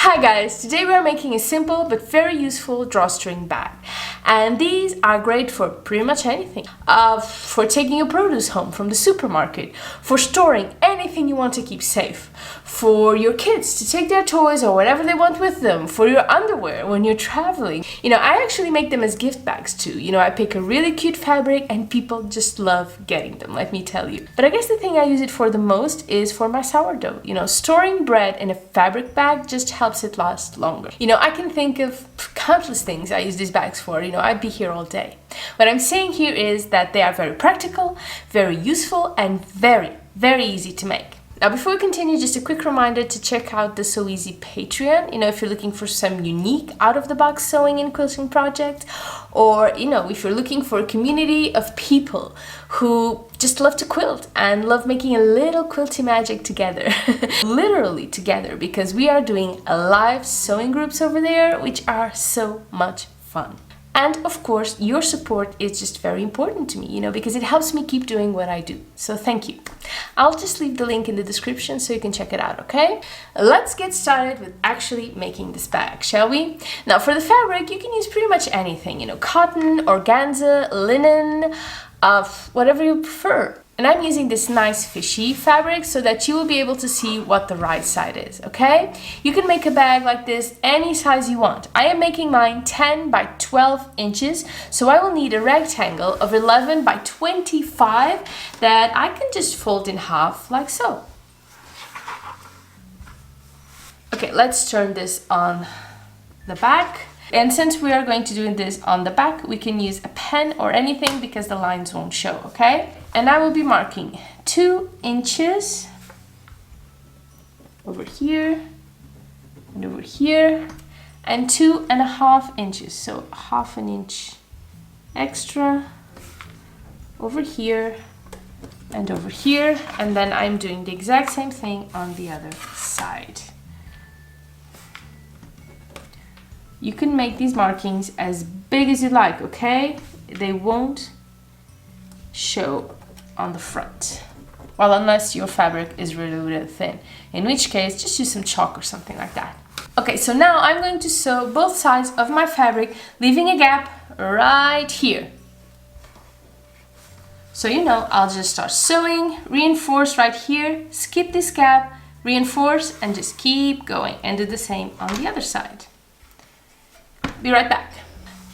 Hi guys, today we are making a simple but very useful drawstring bag, and these are great for pretty much anything. For taking your produce home from the supermarket, for storing anything you want to keep safe, for your kids to take their toys or whatever they want with them, for your underwear when you're traveling. I actually make them as gift bags too. I pick a really cute fabric and people just love getting them, let me tell you. But I guess the thing I use it for the most is for my sourdough. Storing bread in a fabric bag just helps it last longer. I can think of countless things I use these bags for. I'd be here all day. What I'm saying here is that they are very practical, very useful, and very, very easy to make. Now, before we continue, just a quick reminder to check out the So Easy Patreon, if you're looking for some unique out-of-the-box sewing and quilting project, or, if you're looking for a community of people who just love to quilt and love making a little quilty magic together. Literally together, because we are doing live sewing groups over there, which are so much fun. And of course, your support is just very important to me, because it helps me keep doing what I do. So thank you. I'll just leave the link in the description so you can check it out, okay? Let's get started with actually making this bag, shall we? Now, for the fabric, you can use pretty much anything, cotton, organza, linen, whatever you prefer. And I'm using this nice fishy fabric so that you will be able to see what the right side is, okay? You can make a bag like this any size you want. I am making mine 10 by 12 inches, so I will need a rectangle of 11 by 25 that I can just fold in half like so. Okay, let's turn this on the back. And since we are going to do this on the back, we can use a pen or anything because the lines won't show, okay? And I will be marking 2 inches over here and over here, and 2.5 inches, so half an inch extra over here and over here, and then I'm doing the exact same thing on the other side. You can make these markings as big as you like, okay? They won't show on the front. Well, unless your fabric is really, really thin. In which case, just use some chalk or something like that. Okay, so now I'm going to sew both sides of my fabric, leaving a gap right here. So I'll just start sewing, reinforce right here, skip this gap, reinforce, and just keep going, and do the same on the other side. Be right back.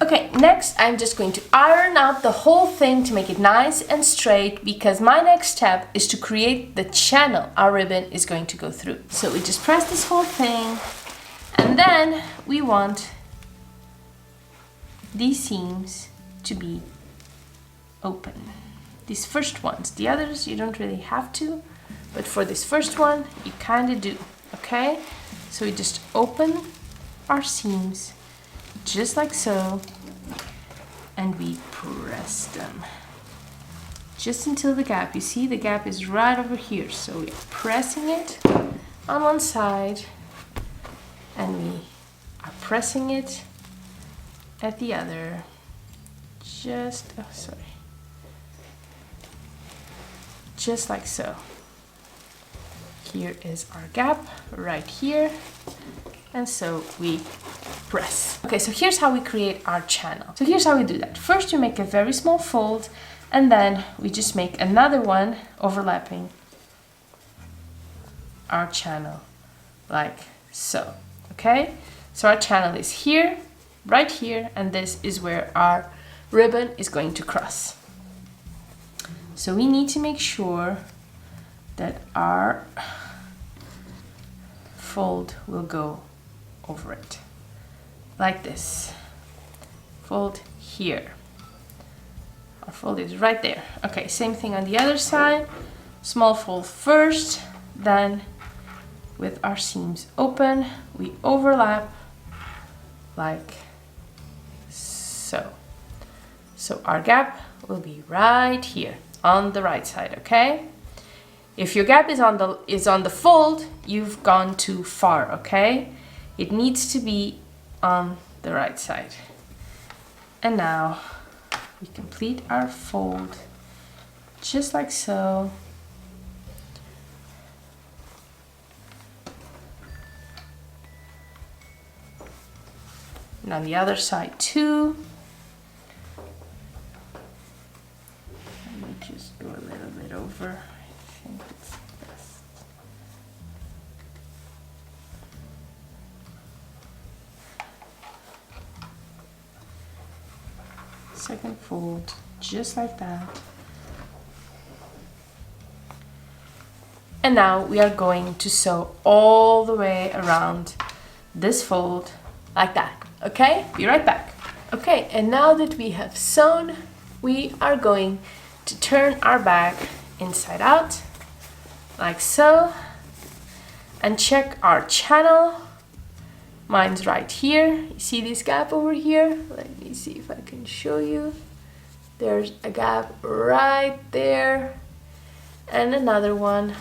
Okay, next I'm just going to iron out the whole thing to make it nice and straight, because my next step is to create the channel our ribbon is going to go through. So we just press this whole thing, and then we want these seams to be open. These first ones, the others you don't really have to, but for this first one you kind of do, okay? So we just open our seams just like so, and we press them just until the gap, you see the gap is right over here, so we're pressing it on one side and we are pressing it at the other, just like so. Here is our gap right here, and so we press. Okay, so here's how we create our channel. So here's how we do that. First, you make a very small fold, and then we just make another one overlapping our channel like so, okay? So our channel is here, right here, and this is where our ribbon is going to cross. So we need to make sure that our fold will go over it like this. Fold here. Our fold is right there. Okay, same thing on the other side. Small fold first, then with our seams open, we overlap like so. So our gap will be right here on the right side, okay? If your gap is on the fold, you've gone too far, okay? It needs to be on the right side. And now we complete our fold just like so. And on the other side too. Let me just go a little bit over. I think it's best. Second fold, just like that. And now we are going to sew all the way around this fold like that. Okay, be right back. Okay, and now that we have sewn, we are going to turn our bag inside out like so and check our channel. Mine's right here. You see this gap over here? Let me see if I can show you. There's a gap right there, and another one,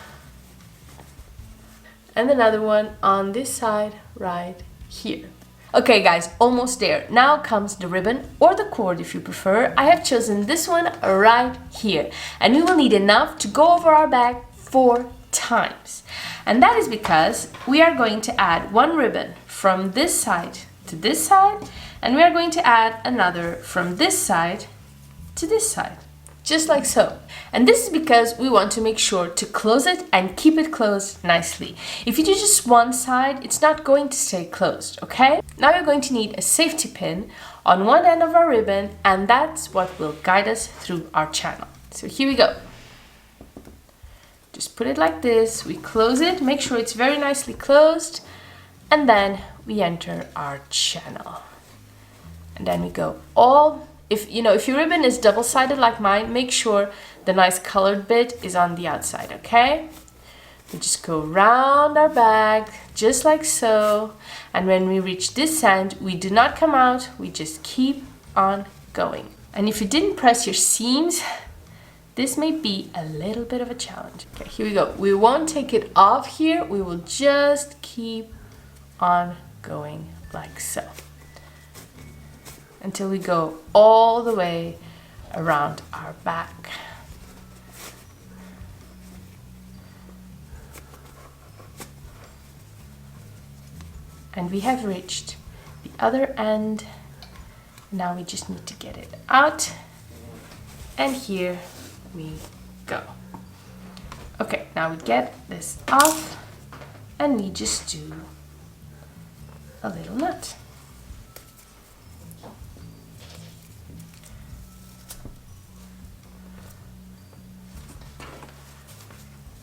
and another one on this side right here. Okay guys, almost there. Now comes the ribbon or the cord if you prefer. I have chosen this one right here, and we will need enough to go over our bag 4 times. And that is because we are going to add one ribbon from this side to this side, and we are going to add another from this side to this side, just like so. And this is because we want to make sure to close it and keep it closed nicely. If you do just one side, it's not going to stay closed, okay? Now you're going to need a safety pin on one end of our ribbon, and that's what will guide us through our channel. So here we go. Just put it like this, we close it, make sure it's very nicely closed, and then we enter our channel. And then we go all, if your ribbon is double-sided like mine, make sure the nice colored bit is on the outside, okay? We just go around our bag, just like so, and when we reach this end, we do not come out, we just keep on going. And if you didn't press your seams, this may be a little bit of a challenge. Okay, here we go. We won't take it off here, we will just keep on going like so, until we go all the way around our back. And we have reached the other end. Now we just need to get it out. And here we go. Okay, now we get this off and we just do a little knot.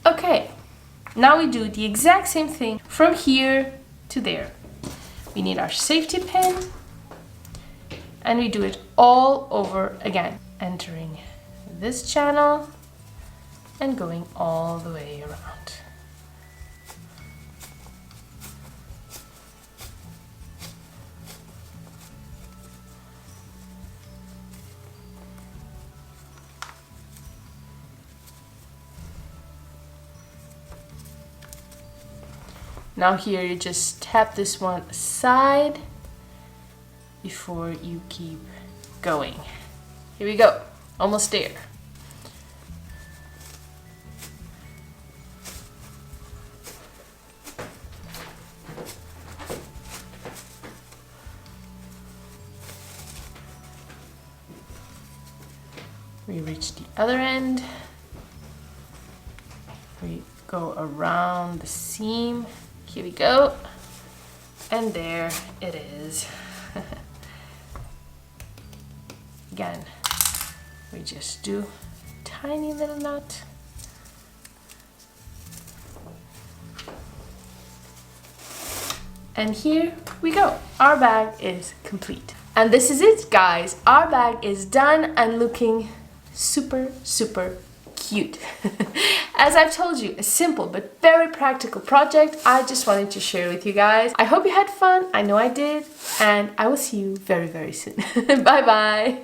Okay, now we do the exact same thing from here to there. We need our safety pin and we do it all over again, entering this channel and going all the way around. Now here you just tap this one aside before you keep going. Here we go, almost there. We reach the other end. We go around the seam. Here we go. And there it is. Again, we just do a tiny little knot. And here we go. Our bag is complete. And this is it, guys. Our bag is done and looking super, super cute. As I've told you, a simple but very practical project I just wanted to share with you guys. I hope you had fun. I know I did. And I will see you very, very soon. Bye bye.